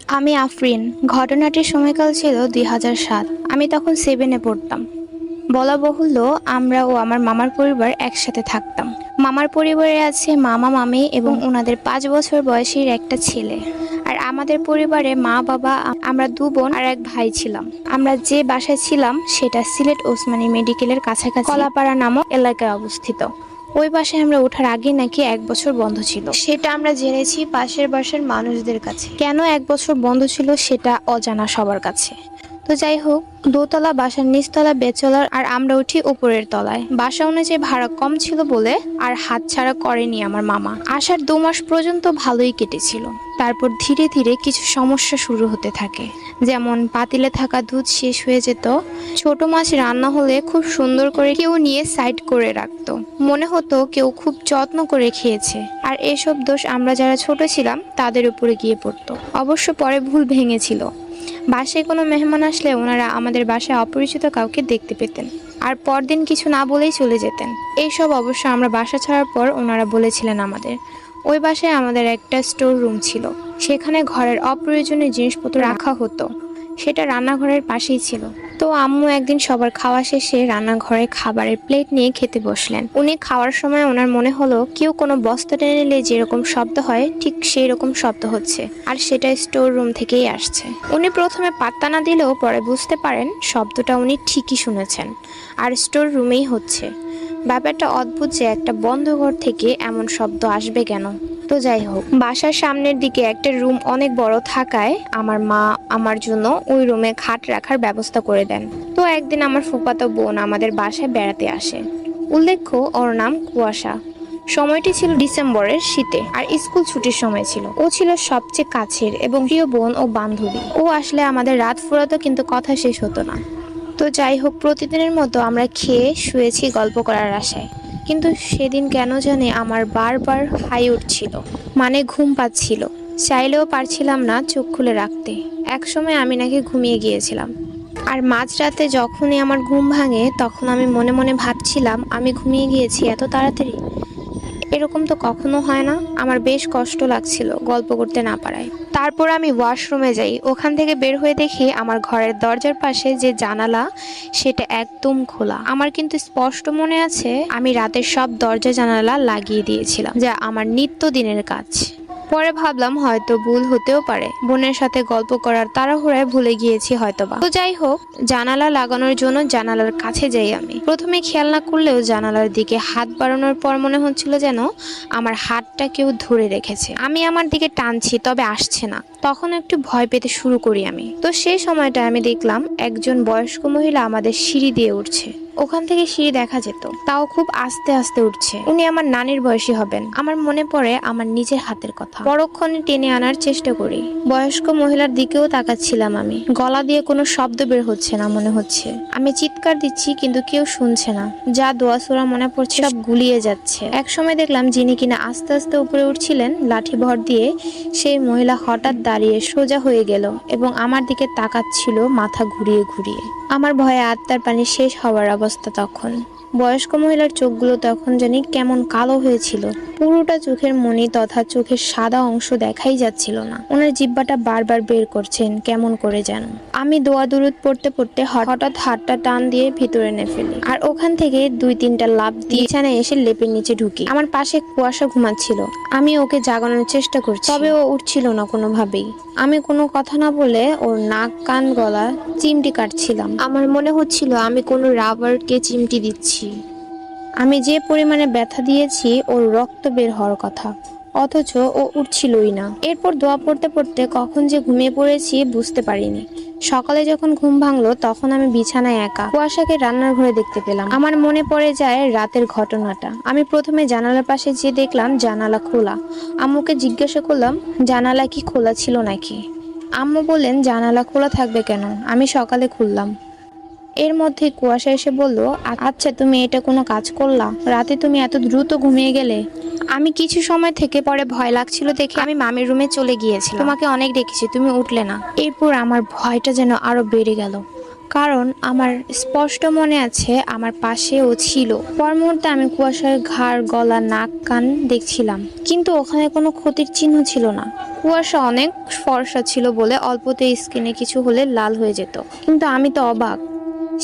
আমি আফরিন। ঘটনাটির সময়কাল ছিল ২০০৭। আমি তখন 7-এ পড়তাম। বলা বাহুল্য, আমরা ও আমার মামার পরিবার একসাথে থাকতাম। মামার পরিবারে আছে মামা মামি এবং ওনাদের 5 বছর বয়সীর একটা ছেলে। আর আমাদের পরিবারে মা বাবা, আমরা 2 বোন আর এক ভাই ছিলাম। আমরা যে বাসায় ছিলাম সেটা সিলেট ওসমানী মেডিকেলের কাছাকাছি কলাপাড়া নামক এলাকায় অবস্থিত। ওই বাসায় আমরা ওঠার আগে নাকি 1 বছর বন্ধ ছিল, সেটা আমরা জেনেছি পাশের বাসার মানুষদের কাছে। কেন 1 বছর বন্ধ ছিল সেটা অজানা সবার কাছে। তো যাই হোক, দোতলা বাসার নিচতলা বেচলার আর আমরা উঠি উপরের তলায়। বাসা অনুযায়ী ভাড়া কম ছিল বলে আর হাতছাড়া করেনি আমার মামা। আসার 2 মাস পর্যন্ত ভালোই কেটেছিল। তারপর ধীরে ধীরে কিছু সমস্যা শুরু হতে থাকে। যেমন পাতিলে থাকা দুধ শেষ হয়ে যেত, ছোট মাছ রান্না হলে খুব সুন্দর করে কেউ নিয়ে সাইড করে রাখতো, মনে হতো কেউ খুব যত্ন করে খেয়েছে। আর এসব দোষ আমরা যারা ছোট ছিলাম তাদের উপরে গিয়ে পড়তো। অবশ্য পরে ভুল ভেঙেছিল। বাসায় কোনো মেহমান আসলে ওনারা আমাদের বাসায় অপরিচিত কাউকে দেখতে পেতেন আর পরদিন কিছু না বলেই চলে যেতেন। এইসব অবশ্য আমরা বাসা ছাড়ার পর ওনারা বলেছিলেন আমাদের। ওই বাসায় আমাদের একটা স্টোর রুম ছিল, সেখানে ঘরের অপ্রয়োজনীয় জিনিসপত্র রাখা হতো। সেটা রান্নাঘরের পাশেই ছিল। তো আম্মু একদিন সবার খাওয়া শেষে রান্নাঘরে খাবারের প্লেট নিয়ে খেতে বসলেন। উনি খাওয়ার সময় ওনার মনে হলো কেউ কোনো বস্তা টেনে নিলে যেরকম শব্দ হয় ঠিক সেই রকম শব্দ হচ্ছে, আর সেটা স্টোর রুম থেকেই আসছে। উনি প্রথমে পাত্তা না দিলেও পরে বুঝতে পারেন শব্দটা উনি ঠিকই শুনেছেন, আর স্টোর রুমেই হচ্ছে। ব্যাপারটা অদ্ভুত যে একটা বন্ধ ঘর থেকে এমন শব্দ আসবে কেন। তো যাই হোক, বাসার সামনের দিকে একটা রুম অনেক বড় থাকায় আমার মা আমার জন্য ওই রুমে খাট রাখার ব্যবস্থা করে দেন। তো একদিন আমার ফুফাতো বোন আমাদের বাসায় বেড়াতে আসে। উল্লেখ্য, ওর নাম কুয়াশা। সময়টি ছিল ডিসেম্বরের শীতে আর স্কুল ছুটির সময় ছিল। ও ছিল সবচেয়ে কাছের এবং প্রিয় বোন ও বান্ধবী। ও আসলে আমাদের রাত ফুরাতো, কিন্তু কথা শেষ হতো না। তো যাই হোক, প্রতিদিনের মতো আমরা খেয়ে শুয়েছি গল্প করার আশায়। কিন্তু সেদিন কেন জানি আমার বারবার হাই উঠছিল, মানে ঘুম পাচ্ছিল। চাইলেও পারছিলাম না চোখ খুলে রাখতে। একসময় আমি নাকি ঘুমিয়ে গিয়েছিলাম। আর মাঝরাতে যখনই আমার ঘুম ভাঙে তখন আমি মনে মনে ভাবছিলাম আমি ঘুমিয়ে গিয়েছি এত তাড়াতাড়ি। এরকম তো কখনো হয় না। আমার বেশ কষ্ট লাগছিল গল্প করতে না পারায়। তারপর আমি ওয়াশরুমে যাই। ওখান থেকে বের হয়ে দেখি আমার ঘরের দরজার পাশে যে জানালা সেটা একদম খোলা। আমার কিন্তু স্পষ্ট মনে আছে আমি রাতের সব দরজা জানালা লাগিয়ে দিয়েছিলাম, যা আমার নিত্যদিনের কাজ। পরে ভাবলাম হয়তো ভুল হতেও পারে, বোনের সাথে গল্প করার তাড়াহুড়ায় ভুলে গিয়েছি হয়তোবা। তো যাই হোক, জানালা লাগানোর জন্য জানালার কাছে যাই আমি। প্রথমে খেয়াল না করলেও জানালার দিকে হাত বাড়ানোর পর মনে হচ্ছিল যেন আমার হাতটা কেউ ধরে রেখেছে। আমি আমার দিকে টানছি, তবে আসছে না। তখন একটু ভয় পেতে শুরু করি আমি। তো সেই সময়টা আমি দেখলাম একজন বয়স্ক মহিলা আমাদের সিঁড়ি দিয়ে উঠছে। ওখান থেকে সিঁড়ি দেখা যেত, তাও খুব আস্তে আস্তে উঠছে। উনি আমার নানির বয়সী হবেন। আমার মনে পড়ে আমার নিজের হাতের কথা। পরক্ষণে টেনে আনার চেষ্টা করি। বয়স্ক মহিলার দিকেও তাকাচ্ছিলাম আমি। গলা দিয়ে কোনো শব্দ বের হচ্ছে না মনে হচ্ছে। আমি চিৎকার দিচ্ছি কিন্তু কেউ শুনছে না। যা দোয়াসোরা মনে পড়ছে সব গুলিয়ে যাচ্ছে। একসময় দেখলাম যিনি কিনা আস্তে আস্তে উপরে উঠছিলেন লাঠি ভর দিয়ে, সেই মহিলা হঠাৎ দাঁড়িয়ে সোজা হয়ে গেল এবং আমার দিকে তাকাচ্ছিল মাথা ঘুরিয়ে ঘুরিয়ে। আমার ভয়ে আত্মার পানি শেষ হওয়ার অবস্থা তখন। বয়স্ক মহিলার চোখগুলো তখন জানি কেমন কালো হয়েছিল। পুরোটা চোখের মনি তথা চোখের সাদা অংশ দেখাই যাচ্ছিল না। ওনার জিহ্বাটা বারবার বের করছেন কেমন করে যেন। আমি দোয়া দুরুদ পড়তে পড়তে হঠাৎ হাতটা টান দিয়ে ভিতরে নিয়ে ফেলি, আর ওখান থেকে 2-3টা লাফ দিয়ে বিছানায় এসে লেপের নিচে ঢুকি। আমার পাশে কুয়াশা ঘুমাচ্ছিল। আমি ওকে জাগানোর চেষ্টা করছি, তবে ও উঠছিল না কোনোভাবেই। আমি কোনো কথা না বলে ওর নাক কান গলা চিমটি কাটছিলাম। আমার মনে হচ্ছিল আমি কোনো রাবারকে চিমটি দিচ্ছি। আমি যে পরিমাণে ব্যথা দিয়েছি ওর রক্ত বের হওয়ার কথা, অথচ ও উঠছিলই না। এরপর দোয়া পড়তে পড়তে কখন যে ঘুমিয়ে পড়েছি বুঝতে পারিনি। সকালে যখন ঘুম ভাঙলো তখন আমি বিছানায় একা। কুয়াশাকে রান্নার ঘরে দেখতে পেলাম। আমার মনে পড়ে যায় রাতের ঘটনাটা। আমি প্রথমে জানালার পাশে যেয়ে দেখলাম জানালা খোলা। আম্মুকে জিজ্ঞাসা করলাম জানালা কি খোলা ছিল নাকি। আম্মু বললেন জানালা খোলা থাকবে কেন, আমি সকালে খুললাম। এর মধ্যে কুয়াশা এসে বলল, আচ্ছা তুমি এটা কোনো কাজ করলা? রাতে তুমি এত দ্রুত ঘুমিয়ে গেলে। আমি কিছু সময় থেকে পরে ভয় লাগছিল দেখে আমি মামির রুমে চলে গিয়েছিলাম। তোমাকে অনেক ডেকেছি, তুমি উঠলে না। এরপর আমার ভয়টা যেন আরো বেড়ে গেল। কারণ আমার স্পষ্ট মনে আছে আমার পাশে ও ছিল। পর মুহূর্তে আমি কুয়াশার ঘাড়, গলা, নাক, কান দেখছিলাম, কিন্তু ওখানে কোনো ক্ষতির চিহ্ন ছিল না। কুয়াশা অনেক ফর্সা ছিল বলে অল্পতে স্কিনে কিছু হলে লাল হয়ে যেত, কিন্তু আমি তো অবাক।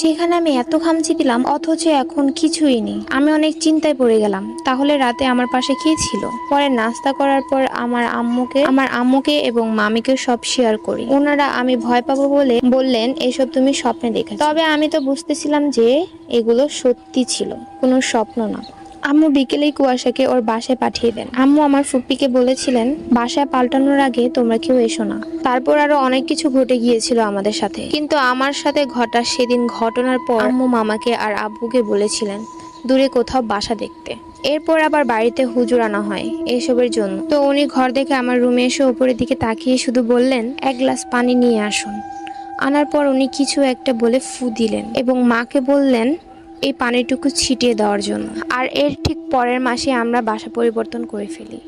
সেখানে আমি এত ঘামছি দিলাম, অথচ এখন কিছুই নেই। আমি অনেক চিন্তায় পড়ে গেলাম, তাহলে রাতে আমার পাশে কে ছিল? পরে নাস্তা করার পর আমার আম্মুকে এবং মামিকে সব শেয়ার করি। ওনারা আমি ভয় পাবো বলে বললেন এসব তুমি স্বপ্নে দেখেছো। তবে আমি তো বুঝতেছিলাম যে এগুলো সত্যি ছিল, কোনো স্বপ্ন না। আম্মু বিকেলেই কুয়াশাকে ওর বাসায় পাঠিয়ে দেন। আম্মু আমার ফুপ্পিকে বলেছিলেন বাসায় পাল্টানোর আগে তোমরা কেউ এসো না। তারপর আরো অনেক কিছু ঘটে গিয়েছিল আমাদের সাথে, কিন্তু আমার সাথে ঘটা সেদিন ঘটনার পর আম্মু মামাকে আর আব্বুকে বলেছিলেন দূরে কোথাও বাসা দেখতে। এরপর আবার বাড়িতে হুজুর আনা হয় এসবের জন্য। তো উনি ঘর দেখে আমার রুমে এসে উপরের দিকে তাকিয়ে শুধু বললেন এক গ্লাস পানি নিয়ে আসুন। আনার পর উনি কিছু একটা বলে ফু দিলেন এবং মাকে বললেন এই পানিটুকু ছিটিয়ে দেওয়ার জন্য। আর এর ঠিক পরের মাসে আমরা বাসা পরিবর্তন করে ফেলি।